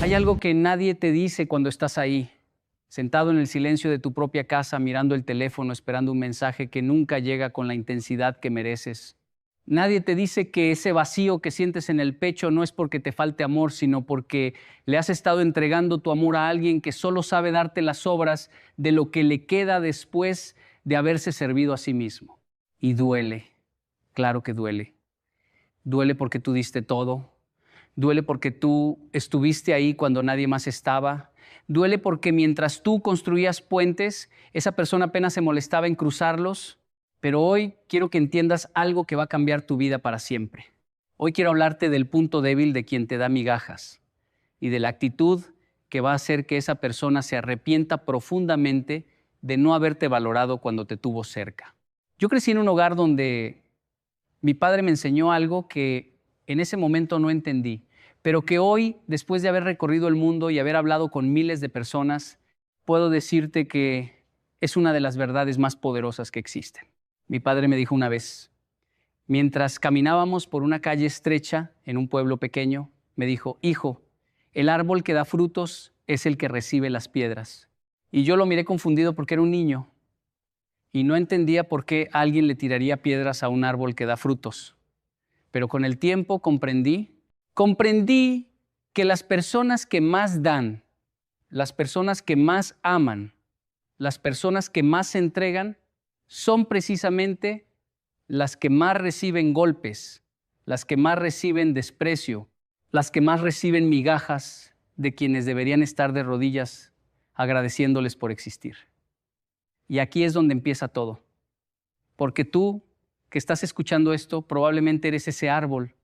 Hay algo que nadie te dice cuando estás ahí, sentado en el silencio de tu propia casa, mirando el teléfono, esperando un mensaje que nunca llega con la intensidad que mereces. Nadie te dice que ese vacío que sientes en el pecho no es porque te falte amor, sino porque le has estado entregando tu amor a alguien que solo sabe darte las sobras de lo que le queda después de haberse servido a sí mismo. Y duele, claro que duele. Duele porque tú diste todo. Duele porque tú estuviste ahí cuando nadie más estaba. Duele porque mientras tú construías puentes, esa persona apenas se molestaba en cruzarlos. Pero hoy quiero que entiendas algo que va a cambiar tu vida para siempre. Hoy quiero hablarte del punto débil de quien te da migajas y de la actitud que va a hacer que esa persona se arrepienta profundamente de no haberte valorado cuando te tuvo cerca. Yo crecí en un hogar donde mi padre me enseñó algo que en ese momento no entendí, pero que hoy, después de haber recorrido el mundo y haber hablado con miles de personas, puedo decirte que es una de las verdades más poderosas que existen. Mi padre me dijo una vez, mientras caminábamos por una calle estrecha en un pueblo pequeño, me dijo, hijo, el árbol que da frutos es el que recibe las piedras. Y yo lo miré confundido porque era un niño y no entendía por qué alguien le tiraría piedras a un árbol que da frutos. Pero con el tiempo comprendí que las personas que más dan, las personas que más aman, las personas que más se entregan, son precisamente las que más reciben golpes, las que más reciben desprecio, las que más reciben migajas de quienes deberían estar de rodillas agradeciéndoles por existir. Y aquí es donde empieza todo, porque tú que estás escuchando esto probablemente eres ese árbol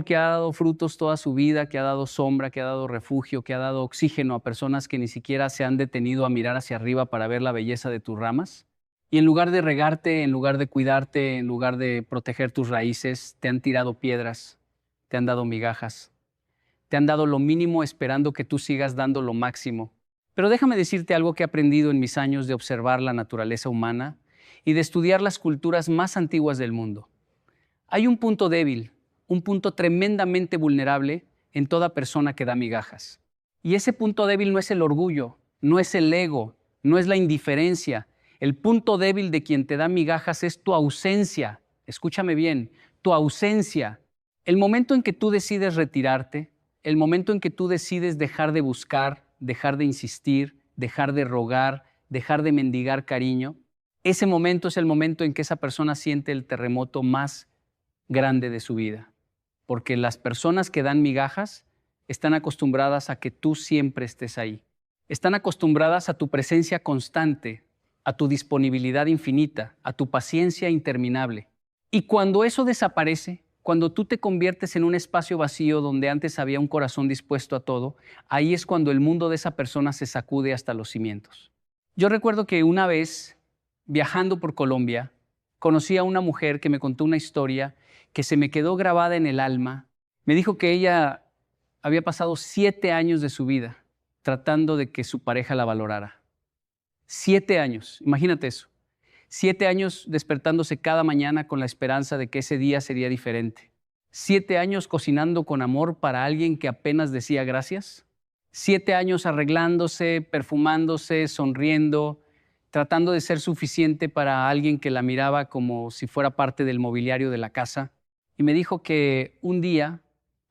que ha dado frutos toda su vida, que ha dado sombra, que ha dado refugio, que ha dado oxígeno a personas que ni siquiera se han detenido a mirar hacia arriba para ver la belleza de tus ramas. Y en lugar de regarte, en lugar de cuidarte, en lugar de proteger tus raíces, te han tirado piedras, te han dado migajas, te han dado lo mínimo esperando que tú sigas dando lo máximo. Pero déjame decirte algo que he aprendido en mis años de observar la naturaleza humana y de estudiar las culturas más antiguas del mundo. Hay un punto débil, un punto tremendamente vulnerable en toda persona que da migajas. Y ese punto débil no es el orgullo, no es el ego, no es la indiferencia. El punto débil de quien te da migajas es tu ausencia. Escúchame bien, tu ausencia. El momento en que tú decides retirarte, el momento en que tú decides dejar de buscar, dejar de insistir, dejar de rogar, dejar de mendigar cariño, ese momento es el momento en que esa persona siente el terremoto más grande de su vida. Porque las personas que dan migajas están acostumbradas a que tú siempre estés ahí. Están acostumbradas a tu presencia constante, a tu disponibilidad infinita, a tu paciencia interminable. Y cuando eso desaparece, cuando tú te conviertes en un espacio vacío donde antes había un corazón dispuesto a todo, ahí es cuando el mundo de esa persona se sacude hasta los cimientos. Yo recuerdo que una vez, viajando por Colombia, conocí a una mujer que me contó una historia que se me quedó grabada en el alma. Me dijo que ella había pasado 7 años de su vida tratando de que su pareja la valorara. 7 años, imagínate eso. 7 años despertándose cada mañana con la esperanza de que ese día sería diferente. 7 años cocinando con amor para alguien que apenas decía gracias. 7 años arreglándose, perfumándose, sonriendo, tratando de ser suficiente para alguien que la miraba como si fuera parte del mobiliario de la casa. Y me dijo que un día,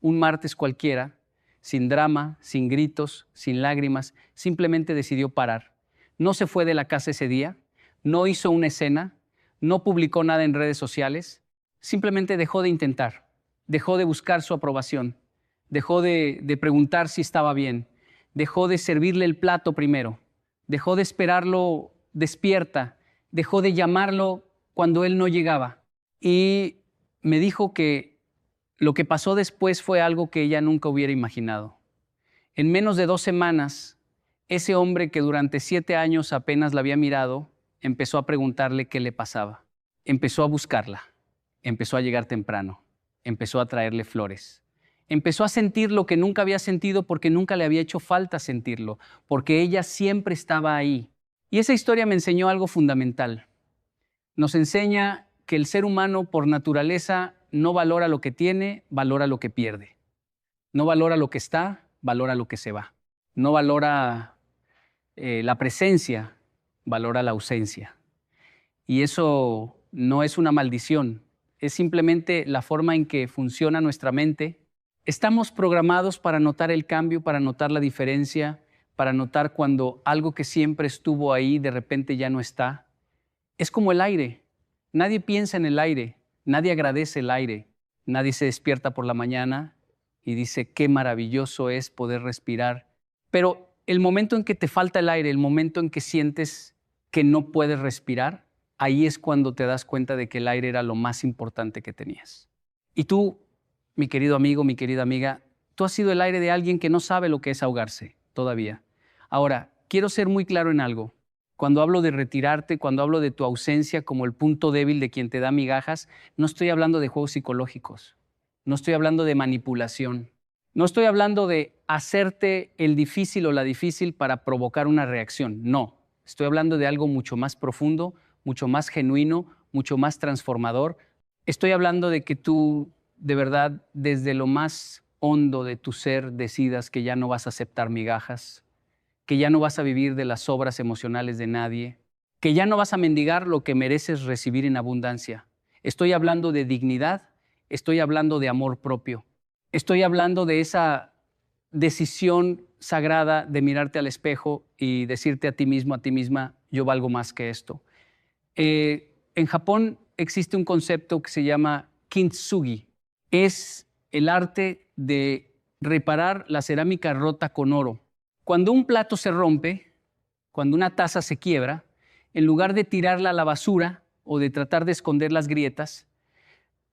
un martes cualquiera, sin drama, sin gritos, sin lágrimas, simplemente decidió parar. No se fue de la casa ese día, no hizo una escena, no publicó nada en redes sociales, simplemente dejó de intentar, dejó de buscar su aprobación, dejó de preguntar si estaba bien, dejó de servirle el plato primero, dejó de esperarlo despierta, dejó de llamarlo cuando él no llegaba. Y me dijo que lo que pasó después fue algo que ella nunca hubiera imaginado. En menos de 2 semanas, ese hombre que durante 7 años apenas la había mirado, empezó a preguntarle qué le pasaba. Empezó a buscarla, empezó a llegar temprano, empezó a traerle flores. Empezó a sentir lo que nunca había sentido porque nunca le había hecho falta sentirlo, porque ella siempre estaba ahí. Y esa historia me enseñó algo fundamental. Nos enseña que el ser humano por naturaleza no valora lo que tiene, valora lo que pierde. No valora lo que está, valora lo que se va. No valora la presencia, valora la ausencia. Y eso no es una maldición, es simplemente la forma en que funciona nuestra mente. Estamos programados para notar el cambio, para notar la diferencia, para notar cuando algo que siempre estuvo ahí de repente ya no está. Es como el aire. Nadie piensa en el aire, nadie agradece el aire, nadie se despierta por la mañana y dice qué maravilloso es poder respirar. Pero el momento en que te falta el aire, el momento en que sientes que no puedes respirar, ahí es cuando te das cuenta de que el aire era lo más importante que tenías. Y tú, mi querido amigo, mi querida amiga, tú has sido el aire de alguien que no sabe lo que es ahogarse todavía. Ahora, quiero ser muy claro en algo. Cuando hablo de retirarte, cuando hablo de tu ausencia como el punto débil de quien te da migajas, no estoy hablando de juegos psicológicos, no estoy hablando de manipulación, no estoy hablando de hacerte el difícil o la difícil para provocar una reacción, no. Estoy hablando de algo mucho más profundo, mucho más genuino, mucho más transformador. Estoy hablando de que tú, de verdad, desde lo más hondo de tu ser, decidas que ya no vas a aceptar migajas, que ya no vas a vivir de las obras emocionales de nadie, que ya no vas a mendigar lo que mereces recibir en abundancia. Estoy hablando de dignidad, estoy hablando de amor propio, estoy hablando de esa decisión sagrada de mirarte al espejo y decirte a ti mismo, a ti misma, yo valgo más que esto. En Japón existe un concepto que se llama kintsugi. Es el arte de reparar la cerámica rota con oro. Cuando un plato se rompe, cuando una taza se quiebra, en lugar de tirarla a la basura o de tratar de esconder las grietas,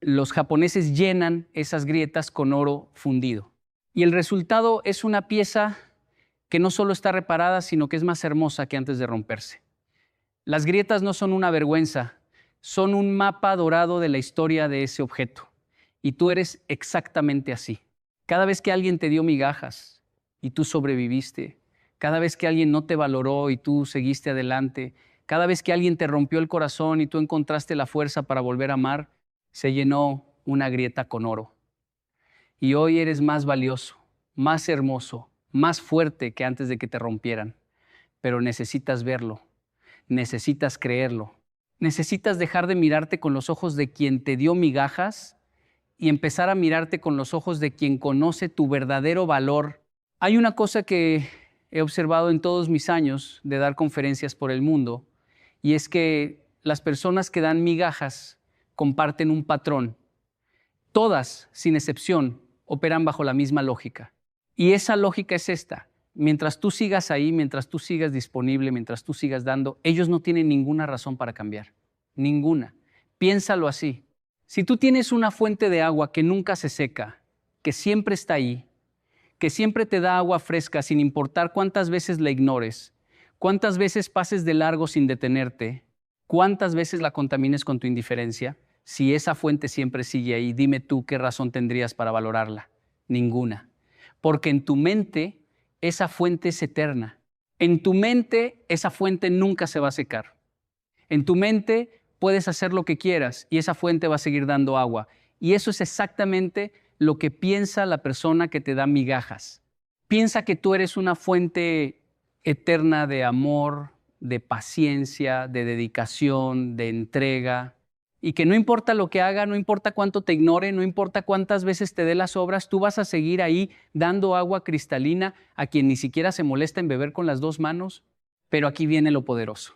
los japoneses llenan esas grietas con oro fundido. Y el resultado es una pieza que no solo está reparada, sino que es más hermosa que antes de romperse. Las grietas no son una vergüenza, son un mapa dorado de la historia de ese objeto. Y tú eres exactamente así. Cada vez que alguien te dio migajas y tú sobreviviste, cada vez que alguien no te valoró y tú seguiste adelante, cada vez que alguien te rompió el corazón y tú encontraste la fuerza para volver a amar, se llenó una grieta con oro. Y hoy eres más valioso, más hermoso, más fuerte que antes de que te rompieran. Pero necesitas verlo, necesitas creerlo, necesitas dejar de mirarte con los ojos de quien te dio migajas y empezar a mirarte con los ojos de quien conoce tu verdadero valor. Hay una cosa que he observado en todos mis años de dar conferencias por el mundo, y es que las personas que dan migajas comparten un patrón. Todas, sin excepción, operan bajo la misma lógica. Y esa lógica es esta. Mientras tú sigas ahí, mientras tú sigas disponible, mientras tú sigas dando, ellos no tienen ninguna razón para cambiar. Ninguna. Piénsalo así. Si tú tienes una fuente de agua que nunca se seca, que siempre está ahí, que siempre te da agua fresca sin importar cuántas veces la ignores, cuántas veces pases de largo sin detenerte, cuántas veces la contamines con tu indiferencia, si esa fuente siempre sigue ahí, dime tú qué razón tendrías para valorarla. Ninguna. Porque en tu mente esa fuente es eterna. En tu mente esa fuente nunca se va a secar. En tu mente puedes hacer lo que quieras y esa fuente va a seguir dando agua. Y eso es exactamente lo que piensa la persona que te da migajas. Piensa que tú eres una fuente eterna de amor, de paciencia, de dedicación, de entrega. Y que no importa lo que haga, no importa cuánto te ignore, no importa cuántas veces te dé las obras, tú vas a seguir ahí dando agua cristalina a quien ni siquiera se molesta en beber con las dos manos. Pero aquí viene lo poderoso.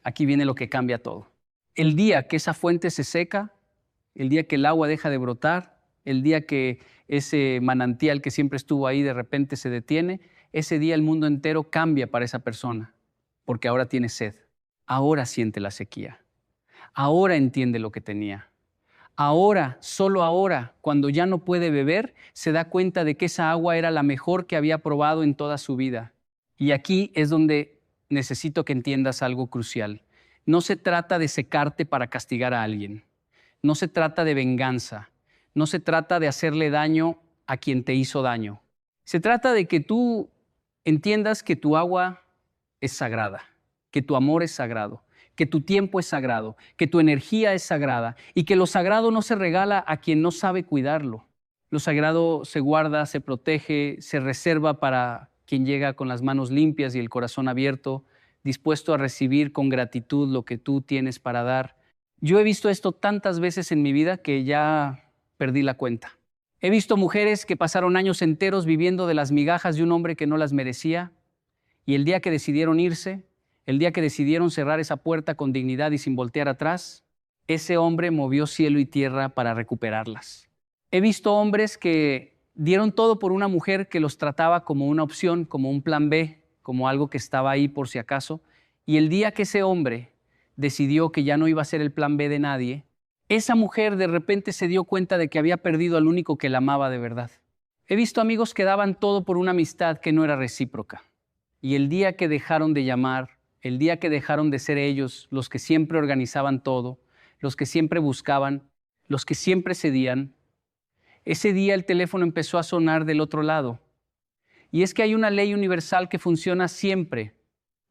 Aquí viene lo que cambia todo. El día que esa fuente se seca, el día que el agua deja de brotar, el día que ese manantial que siempre estuvo ahí de repente se detiene, ese día el mundo entero cambia para esa persona, porque ahora tiene sed, ahora siente la sequía. Ahora entiende lo que tenía. Ahora, solo ahora, cuando ya no puede beber, se da cuenta de que esa agua era la mejor que había probado en toda su vida. Y aquí es donde necesito que entiendas algo crucial. No se trata de secarte para castigar a alguien. No se trata de venganza. No se trata de hacerle daño a quien te hizo daño. Se trata de que tú entiendas que tu agua es sagrada, que tu amor es sagrado, que tu tiempo es sagrado, que tu energía es sagrada y que lo sagrado no se regala a quien no sabe cuidarlo. Lo sagrado se guarda, se protege, se reserva para quien llega con las manos limpias y el corazón abierto, dispuesto a recibir con gratitud lo que tú tienes para dar. Yo he visto esto tantas veces en mi vida que ya perdí la cuenta. He visto mujeres que pasaron años enteros viviendo de las migajas de un hombre que no las merecía, y el día que decidieron irse, el día que decidieron cerrar esa puerta con dignidad y sin voltear atrás, ese hombre movió cielo y tierra para recuperarlas. He visto hombres que dieron todo por una mujer que los trataba como una opción, como un plan B, como algo que estaba ahí por si acaso, y el día que ese hombre decidió que ya no iba a ser el plan B de nadie, esa mujer de repente se dio cuenta de que había perdido al único que la amaba de verdad. He visto amigos que daban todo por una amistad que no era recíproca. Y el día que dejaron de llamar, el día que dejaron de ser ellos los que siempre organizaban todo, los que siempre buscaban, los que siempre cedían, ese día el teléfono empezó a sonar del otro lado. Y es que hay una ley universal que funciona siempre,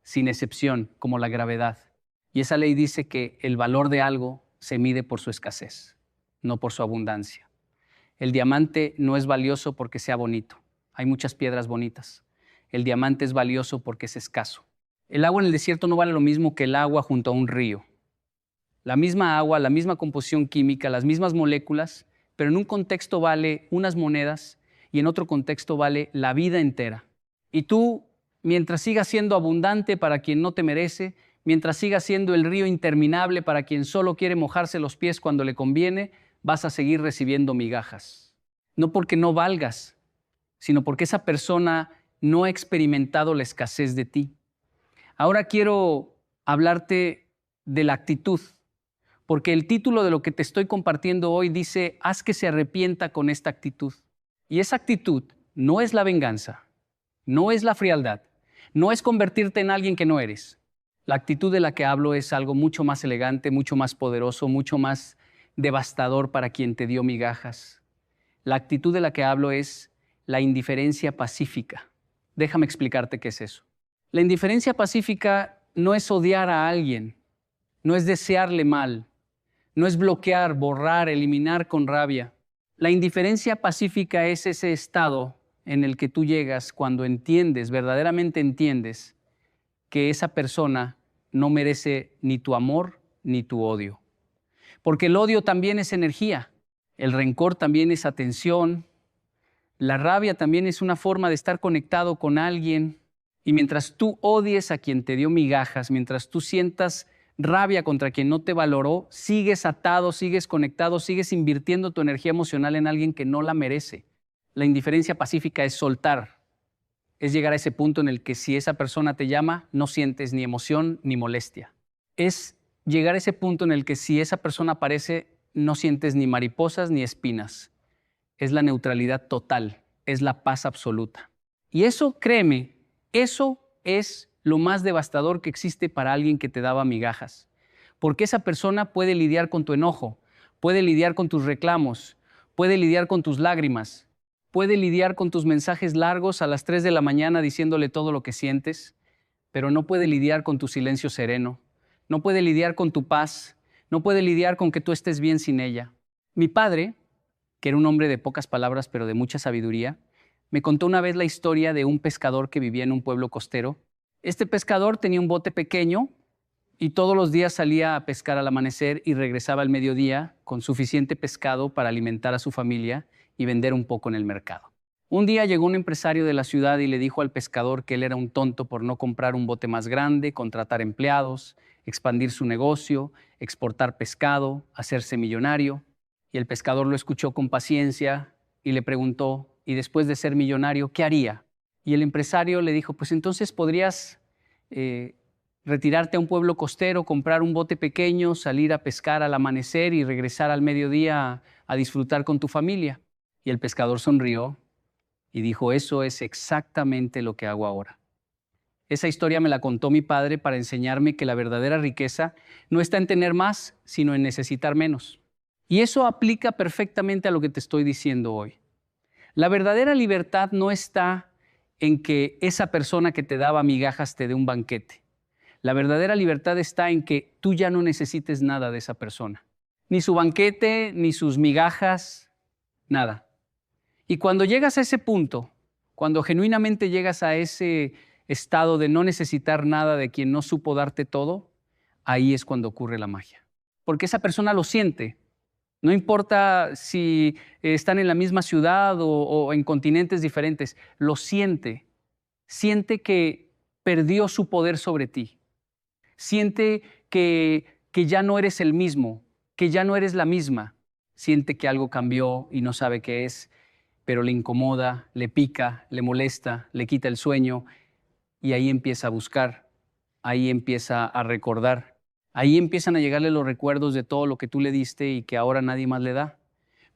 sin excepción, como la gravedad. Y esa ley dice que el valor de algo se mide por su escasez, no por su abundancia. El diamante no es valioso porque sea bonito. Hay muchas piedras bonitas. El diamante es valioso porque es escaso. El agua en el desierto no vale lo mismo que el agua junto a un río. La misma agua, la misma composición química, las mismas moléculas, pero en un contexto vale unas monedas y en otro contexto vale la vida entera. Y tú, mientras sigas siendo abundante para quien no te merece, mientras sigas siendo el río interminable para quien solo quiere mojarse los pies cuando le conviene, vas a seguir recibiendo migajas. No porque no valgas, sino porque esa persona no ha experimentado la escasez de ti. Ahora quiero hablarte de la actitud, porque el título de lo que te estoy compartiendo hoy dice, haz que se arrepienta con esta actitud. Y esa actitud no es la venganza, no es la frialdad, no es convertirte en alguien que no eres. La actitud de la que hablo es algo mucho más elegante, mucho más poderoso, mucho más devastador para quien te dio migajas. La actitud de la que hablo es la indiferencia pacífica. Déjame explicarte qué es eso. La indiferencia pacífica no es odiar a alguien, no es desearle mal, no es bloquear, borrar, eliminar con rabia. La indiferencia pacífica es ese estado en el que tú llegas cuando entiendes, verdaderamente entiendes, que esa persona no merece ni tu amor ni tu odio. Porque el odio también es energía, el rencor también es atención, la rabia también es una forma de estar conectado con alguien. Y mientras tú odies a quien te dio migajas, mientras tú sientas rabia contra quien no te valoró, sigues atado, sigues conectado, sigues invirtiendo tu energía emocional en alguien que no la merece. La indiferencia pacífica es soltar, es llegar a ese punto en el que si esa persona te llama, no sientes ni emoción ni molestia. Es llegar a ese punto en el que si esa persona aparece, no sientes ni mariposas ni espinas. Es la neutralidad total, es la paz absoluta. Y eso, créeme, eso es lo más devastador que existe para alguien que te daba migajas. Porque esa persona puede lidiar con tu enojo, puede lidiar con tus reclamos, puede lidiar con tus lágrimas, puede lidiar con tus mensajes largos a las 3 de la mañana diciéndole todo lo que sientes, pero no puede lidiar con tu silencio sereno, no puede lidiar con tu paz, no puede lidiar con que tú estés bien sin ella. Mi padre, que era un hombre de pocas palabras pero de mucha sabiduría, me contó una vez la historia de un pescador que vivía en un pueblo costero. Este pescador tenía un bote pequeño y todos los días salía a pescar al amanecer y regresaba al mediodía con suficiente pescado para alimentar a su familia y vender un poco en el mercado. Un día llegó un empresario de la ciudad y le dijo al pescador que él era un tonto por no comprar un bote más grande, contratar empleados, expandir su negocio, exportar pescado, hacerse millonario. Y el pescador lo escuchó con paciencia y le preguntó, ¿y después de ser millonario, qué haría? Y el empresario le dijo, pues entonces podrías retirarte a un pueblo costero, comprar un bote pequeño, salir a pescar al amanecer y regresar al mediodía a disfrutar con tu familia. Y el pescador sonrió y dijo, eso es exactamente lo que hago ahora. Esa historia me la contó mi padre para enseñarme que la verdadera riqueza no está en tener más, sino en necesitar menos. Y eso aplica perfectamente a lo que te estoy diciendo hoy. La verdadera libertad no está en que esa persona que te daba migajas te dé un banquete. La verdadera libertad está en que tú ya no necesites nada de esa persona. Ni su banquete, ni sus migajas, nada. Y cuando llegas a ese punto, cuando genuinamente llegas a ese estado de no necesitar nada de quien no supo darte todo, ahí es cuando ocurre la magia. Porque esa persona lo siente. No importa si están en la misma ciudad o en continentes diferentes, lo siente. Siente que perdió su poder sobre ti. Siente que ya no eres el mismo, que ya no eres la misma. Siente que algo cambió y no sabe qué es, pero le incomoda, le pica, le molesta, le quita el sueño y ahí empieza a buscar, ahí empieza a recordar, ahí empiezan a llegarle los recuerdos de todo lo que tú le diste y que ahora nadie más le da,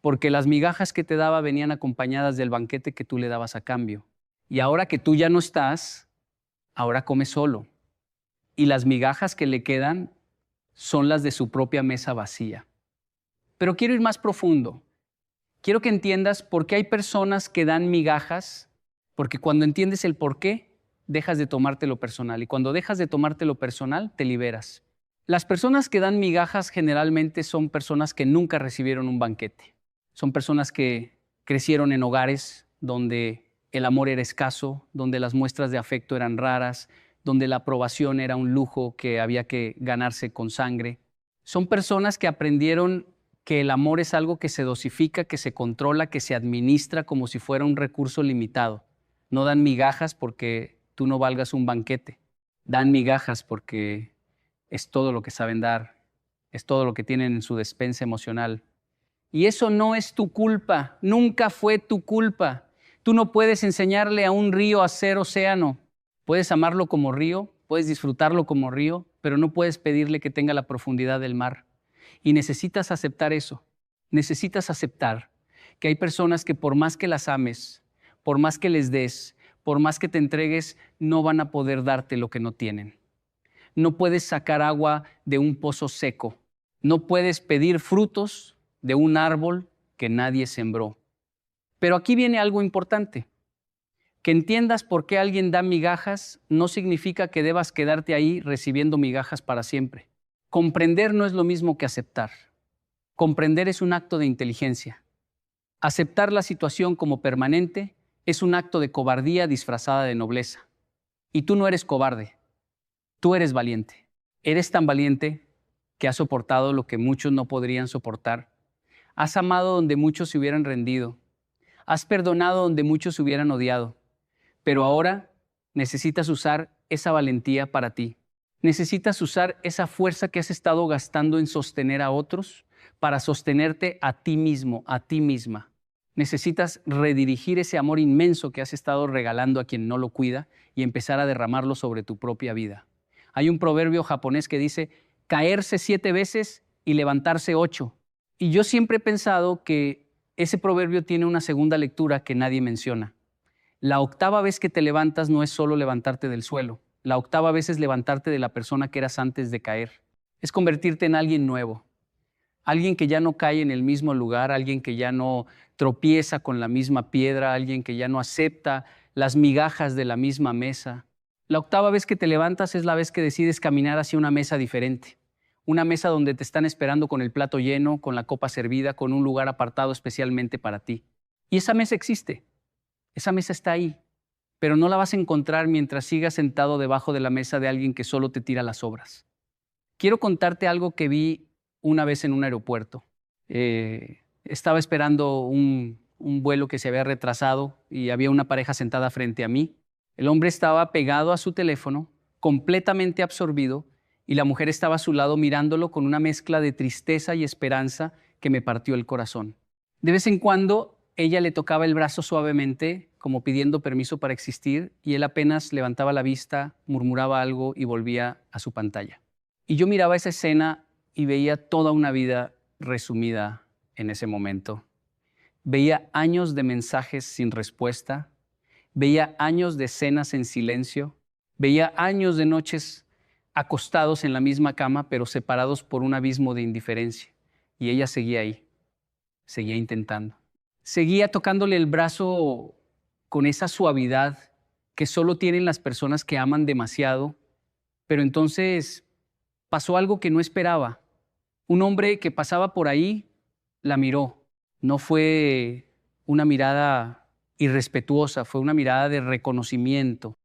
porque las migajas que te daba venían acompañadas del banquete que tú le dabas a cambio. Y ahora que tú ya no estás, ahora come solo. Y las migajas que le quedan son las de su propia mesa vacía. Pero quiero ir más profundo. Quiero que entiendas por qué hay personas que dan migajas, porque cuando entiendes el por qué, dejas de tomártelo personal. Y cuando dejas de tomártelo personal, te liberas. Las personas que dan migajas generalmente son personas que nunca recibieron un banquete. Son personas que crecieron en hogares donde el amor era escaso, donde las muestras de afecto eran raras, donde la aprobación era un lujo que había que ganarse con sangre. Son personas que aprendieron que el amor es algo que se dosifica, que se controla, que se administra como si fuera un recurso limitado. No dan migajas porque tú no valgas un banquete. Dan migajas porque es todo lo que saben dar, es todo lo que tienen en su despensa emocional. Y eso no es tu culpa, nunca fue tu culpa. Tú no puedes enseñarle a un río a ser océano. Puedes amarlo como río, puedes disfrutarlo como río, pero no puedes pedirle que tenga la profundidad del mar. Y necesitas aceptar eso. Necesitas aceptar que hay personas que por más que las ames, por más que les des, por más que te entregues, no van a poder darte lo que no tienen. No puedes sacar agua de un pozo seco. No puedes pedir frutos de un árbol que nadie sembró. Pero aquí viene algo importante. Que entiendas por qué alguien da migajas no significa que debas quedarte ahí recibiendo migajas para siempre. Comprender no es lo mismo que aceptar. Comprender es un acto de inteligencia. Aceptar la situación como permanente es un acto de cobardía disfrazada de nobleza. Y tú no eres cobarde, tú eres valiente. Eres tan valiente que has soportado lo que muchos no podrían soportar. Has amado donde muchos se hubieran rendido. Has perdonado donde muchos se hubieran odiado. Pero ahora necesitas usar esa valentía para ti. Necesitas usar esa fuerza que has estado gastando en sostener a otros para sostenerte a ti mismo, a ti misma. Necesitas redirigir ese amor inmenso que has estado regalando a quien no lo cuida y empezar a derramarlo sobre tu propia vida. Hay un proverbio japonés que dice, caerse 7 veces y levantarse 8. Y yo siempre he pensado que ese proverbio tiene una segunda lectura que nadie menciona. La octava vez que te levantas no es solo levantarte del suelo. La octava vez es levantarte de la persona que eras antes de caer. Es convertirte en alguien nuevo. Alguien que ya no cae en el mismo lugar, alguien que ya no tropieza con la misma piedra, alguien que ya no acepta las migajas de la misma mesa. La octava vez que te levantas es la vez que decides caminar hacia una mesa diferente. Una mesa donde te están esperando con el plato lleno, con la copa servida, con un lugar apartado especialmente para ti. Y esa mesa existe. Esa mesa está ahí, pero no la vas a encontrar mientras sigas sentado debajo de la mesa de alguien que solo te tira las sobras. Quiero contarte algo que vi una vez en un aeropuerto. Estaba esperando un vuelo que se había retrasado y había una pareja sentada frente a mí. El hombre estaba pegado a su teléfono, completamente absorbido, y la mujer estaba a su lado mirándolo con una mezcla de tristeza y esperanza que me partió el corazón. De vez en cuando, ella le tocaba el brazo suavemente, como pidiendo permiso para existir, y él apenas levantaba la vista, murmuraba algo y volvía a su pantalla. Y yo miraba esa escena y veía toda una vida resumida en ese momento. Veía años de mensajes sin respuesta, veía años de cenas en silencio, veía años de noches acostados en la misma cama, pero separados por un abismo de indiferencia. Y ella seguía ahí, seguía intentando. Seguía tocándole el brazo con esa suavidad que solo tienen las personas que aman demasiado, pero entonces pasó algo que no esperaba. Un hombre que pasaba por ahí la miró. No fue una mirada irrespetuosa, fue una mirada de reconocimiento.